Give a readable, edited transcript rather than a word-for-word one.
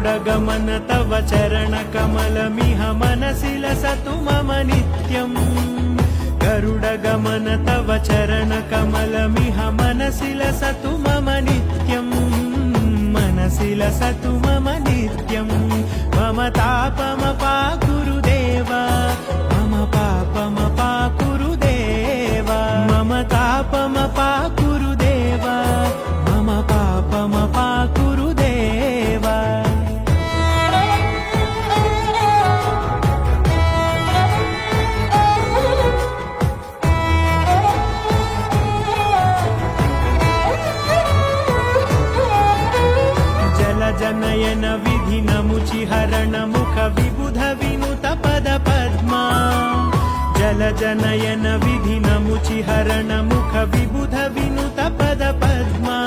गरुडगमन तव चरणकमलमिह मनसि लसतु मम नित्यम् गरुडगमन तव चरणकमलमिह मनसि लसतु मम नित्यम् मनसि लसतु मम नित्यम् मम तापमपाकुरुदेव मम पापमपाकुरुदेव मम तापमपाकुरुदेव मम पापमपाकुरुदेव जनयन विधिन मुचिहरण मुख विबुध विनुत पद पद्मा जल जनयन विधिन मुचिहरण मुख विबुध विनुत पद पद्मा